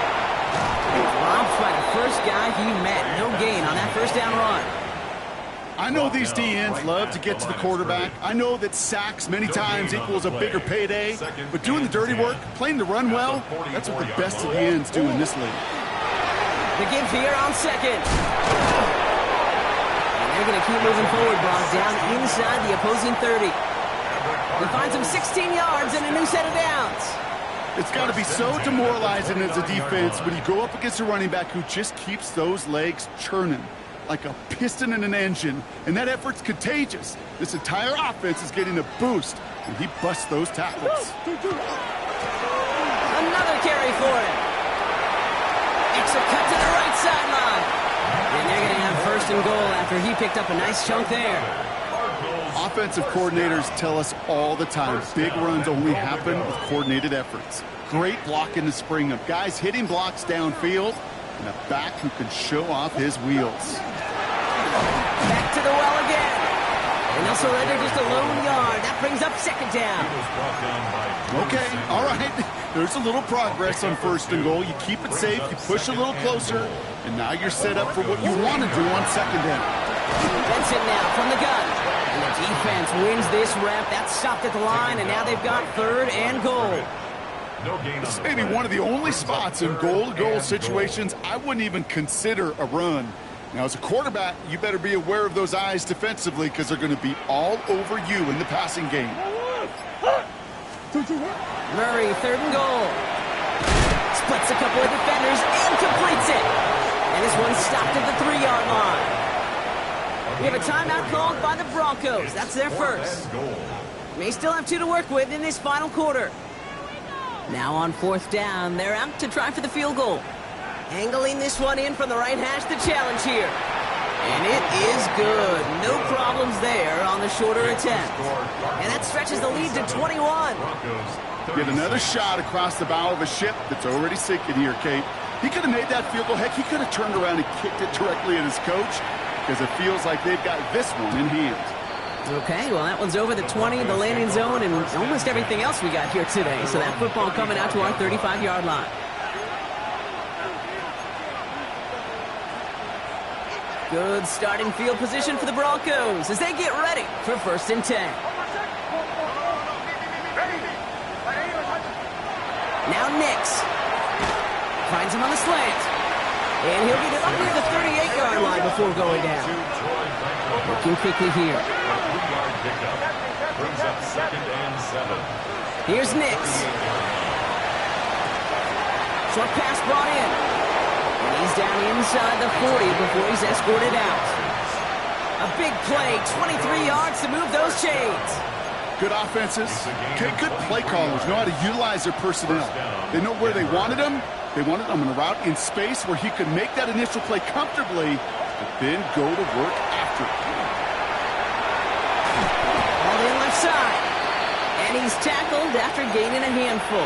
Robbed by the first guy he met. No gain on that first down run. I know these DNs love to get to the quarterback. I know that sacks many times equals a bigger payday. But doing the dirty work, playing the run well, that's what the best of the ends do in this league. The give here on 2nd. And they're going to keep moving forward, Brock, down inside the opposing 30. He finds him 16 yards and a new set of downs. It's got to be so demoralizing as a defense when you go up against a running back who just keeps those legs churning. like a piston in an engine, and that effort's contagious. This entire offense is getting a boost, and he busts those tackles. Another carry for him. Extra cut to the right sideline. And they're going to have first and goal after he picked up a nice chunk there. Offensive coordinators tell us all the time, big runs only happen with coordinated efforts. Great block in the spring of guys hitting blocks downfield, and a back who can show off his wheels. Back to the well again. And they'll surrender just a lone yard. That brings up second down. Okay, all right. There's a little progress on first and goal. You keep it safe, you push a little closer, and now you're set up for what you want to do on second down. Benson now from the gun. And the defense wins this rep. That's stopped at the line, and now they've got third and goal. This may be one of the only spots in goal-to-goal situations I wouldn't even consider a run. Now, as a quarterback, you better be aware of those eyes defensively because they're going to be all over you in the passing game. Murray, third and goal. Splits a couple of defenders and completes it. And this one's stopped at the 3-yard line. We have a timeout called by the Broncos. That's their first. May still have 2 to work with in this final quarter. Now on fourth down, they're out to try for the field goal. Angling this one in from the right hash, the challenge here. And it is good. No problems there on the shorter attempt. And that stretches the lead to 21. Get another shot across the bow of a ship that's already sinking here, Kate. He could have made that field goal. Heck, he could have turned around and kicked it directly at his coach because it feels like they've got this one in hand. Okay, well, that one's over the 20, the landing zone, and almost everything else we got here today. So that football coming out to our 35-yard line. Good starting field position for the Broncos as they get ready for first and 10. Now Nix finds him on the slant. And he'll get it up near the 38-yard line before going down. Looking quickly here. Brings up second and 7. Here's Nix. Short pass brought in. And he's down inside the 40 before he's escorted out. A big play, 23 yards to move those chains. Good offenses. Okay, good play callers know how to utilize their personnel. They know where they wanted him. They wanted him in a route in space where he could make that initial play comfortably, but then go to work after it. Ball in left side. And he's tackled after gaining a handful.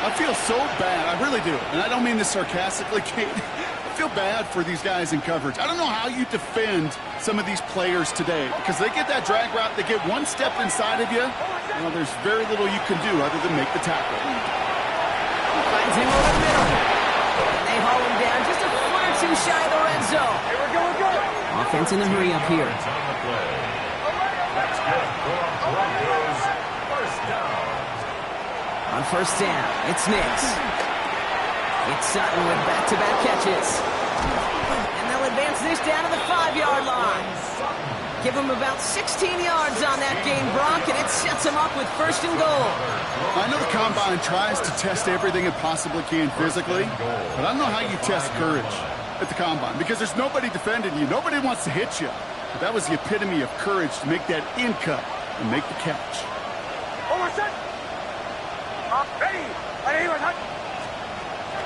I feel so bad. I really do. And I don't mean this sarcastically, Kate. I feel bad for these guys in coverage. I don't know how you defend some of these players today because they get that drag route, they get one step inside of you. You know, there's very little you can do other than make the tackle. Finds him over the middle. And they haul him down just a foot or two shy of the red zone. Here we go, Offense in the hurry up here. That's good for Broncos. First down. On first down, it's Nix. It's Sutton with back-to-back catches. And they'll advance this down to the 5-yard line. Give him about 16 yards on that game, Brock, and it sets him up with first and goal. I know the Combine tries to test everything it possibly can physically, but I don't know how you test courage at the Combine because there's nobody defending you. Nobody wants to hit you. But that was the epitome of courage to make that in cut and make the catch.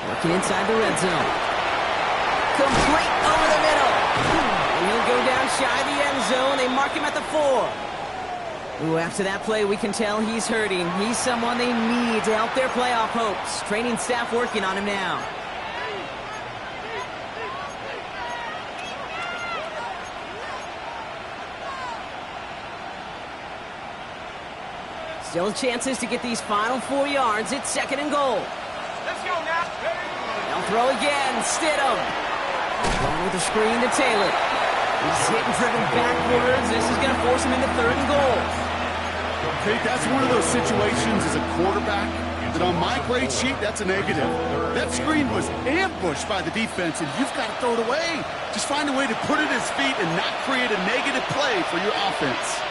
Working inside the red zone. Complete over the middle. And he'll go down shy of the end zone. They mark him at the 4. Ooh, after that play, we can tell he's hurting. He's someone they need to help their playoff hopes. Training staff working on him now. Still chances to get these final 4 yards. It's second and goal. Let's go now. They'll throw again. Stidham. Going with the screen to Taylor. He's hit and driven backwards. This is going to force him into third and goal. Okay, that's one of those situations as a quarterback that on my grade sheet, that's a negative. That screen was ambushed by the defense, and you've got to throw it away. Just find a way to put it at his feet and not create a negative play for your offense.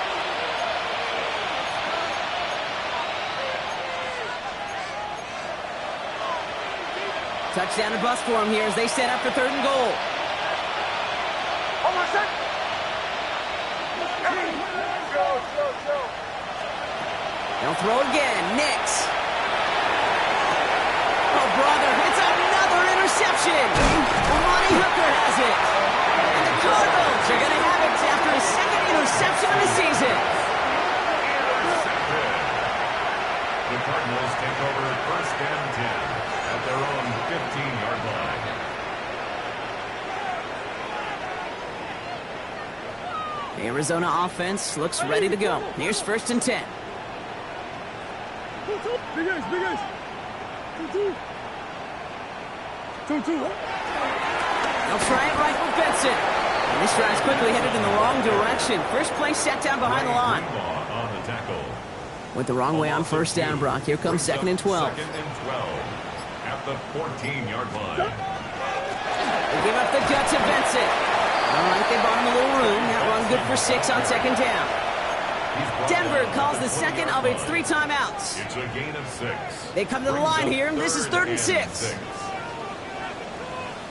Touchdown and bust for him here as they set up for third and goal. son! They'll throw again. Nix. Oh, brother, it's another interception. Monty Hooker has it. And the Cardinals are going to have it after his second interception of the season. The Cardinals take over first and 10 at their own 15-yard line. The Arizona offense looks ready to go. Here's first and 10. Big ace, big ace. 2-2. 2-2. They'll try it right with Benson. And this drive's quickly headed in the wrong direction. First play set down behind the line. On the tackle. Went the wrong way on first down, Brock. Here comes second and 12. Second and 12 at the 14-yard line. They give up the gut to Benson. All right, they bought him a little room. That run good for 6 on second down. Denver calls the second of its 3 timeouts. It's a gain of 6. They come to the line here. This is third and 6.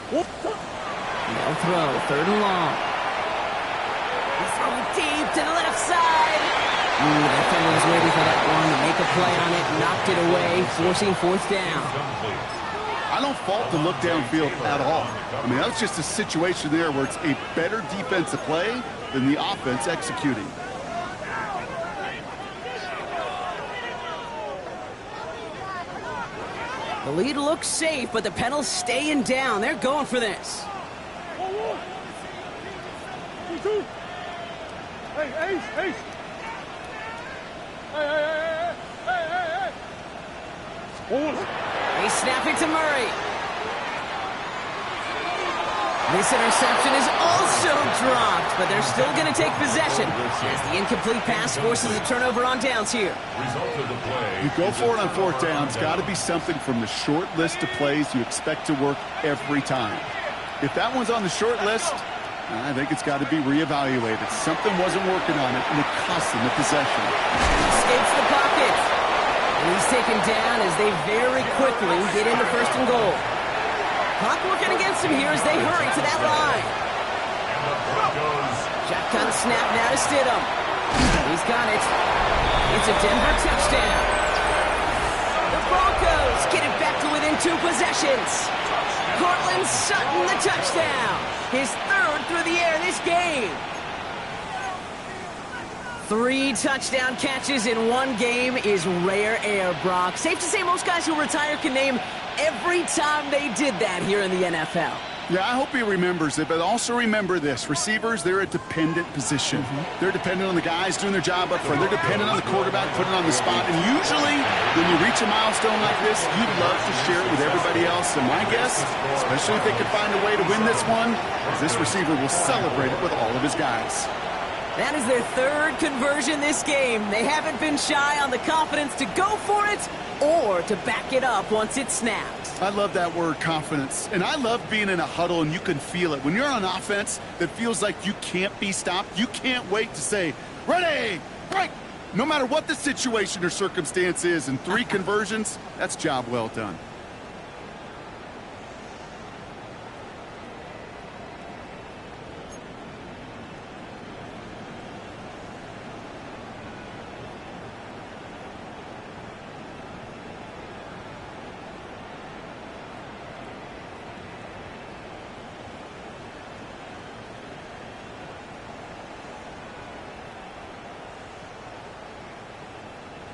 They'll throw, third and long. He's throwing deep to the left side. The defender was waiting for that one to make a play on it, knocked it away, forcing fourth down. I don't fault the look downfield at all. I mean, that's just a situation there where it's a better defensive play than the offense executing. The lead looks safe, but the Penals staying down. They're going for this. 2-2. Hey, ace, ace. Hey. They snap it to Murray. This interception is also dropped, but they're still going to take possession as the incomplete pass forces a turnover on downs here. Result of the play. You go for it on fourth down. It's got to be something from the short list of plays you expect to work every time. If that one's on the short list, I think it's got to be reevaluated. Something wasn't working on it, and it cost them the possession. Escapes the pocket. And he's taken down as they very quickly get into first and goal. Clock working against him here as they hurry to that line. Shotgun snap now to Stidham. He's got it. It's a Denver touchdown. The Broncos get it back to within 2 possessions. Cortland Sutton the touchdown. His third through the air this game. 3 touchdown catches in one game is rare air, Brock. Safe to say most guys who retire can name every time they did that here in the NFL. Yeah, I hope he remembers it, but also remember this. Receivers, they're a dependent position. They're dependent on the guys doing their job up front. They're dependent on the quarterback putting on the spot. And usually, when you reach a milestone like this, you'd love to share it with everybody else. And my guess, especially if they could find a way to win this one, is this receiver will celebrate it with all of his guys. That is their third conversion this game. They haven't been shy on the confidence to go for it or to back it up once it's snapped. I love that word, confidence. And I love being in a huddle and you can feel it. When you're on offense that feels like you can't be stopped, you can't wait to say, ready, break. No matter what the situation or circumstance is, in 3 conversions, that's job well done.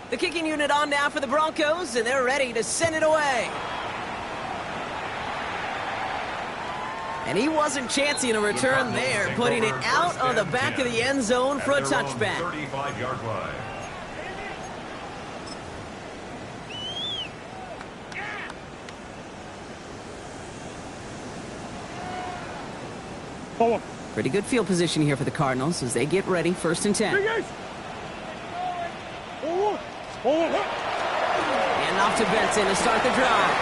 The kicking unit on now for the Broncos, and they're ready to send it away. And he wasn't chancing a return there, putting it out of the back of the end zone for a touchback. 35-yard line. Forward. Pretty good field position here for the Cardinals as they get ready, first and 10. Big ace. Forward. And off to Benson to start the drive.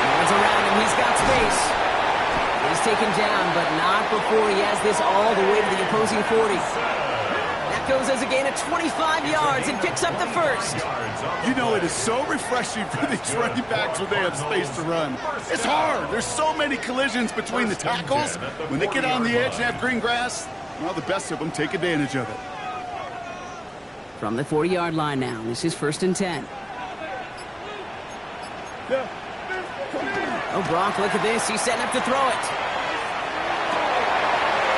Runs around him, he's got space. He's taken down, but not before he has this all the way to the opposing 40. That goes as a gain of 25 yards and picks up the first. You know, it is so refreshing for these running backs when they have space to run. It's hard. There's so many collisions between the tackles. When they get on the edge and have green grass, Well, the best of them take advantage of it. From the 40-yard line now. This is 1st and 10. Yeah. Oh, Brock, look at this. He's setting up to throw it.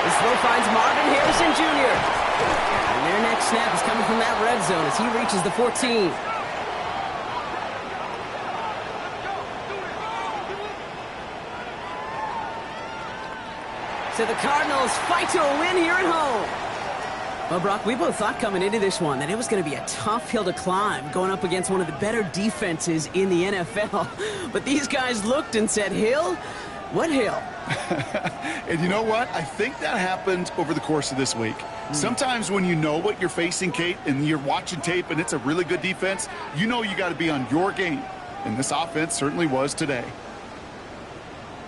His throw finds Marvin Harrison Jr. And their next snap is coming from that red zone as he reaches the 14. So the Cardinals fight to a win here at home. Well, Brock, we both thought coming into this one that it was going to be a tough hill to climb going up against one of the better defenses in the NFL. But these guys looked and said, Hill? What hill? And you know what? I think that happened over the course of this week. Sometimes when you know what you're facing, Kate, and you're watching tape and it's a really good defense, you know you got to be on your game. And this offense certainly was today.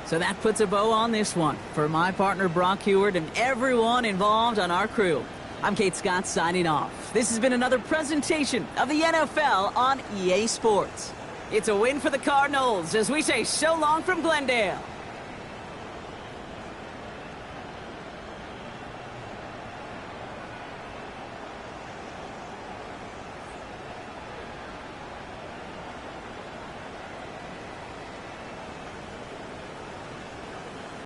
So that puts a bow on this one. For my partner, Brock Heward, and everyone involved on our crew, I'm Kate Scott signing off. This has been another presentation of the NFL on EA Sports. It's a win for the Cardinals as we say so long from Glendale.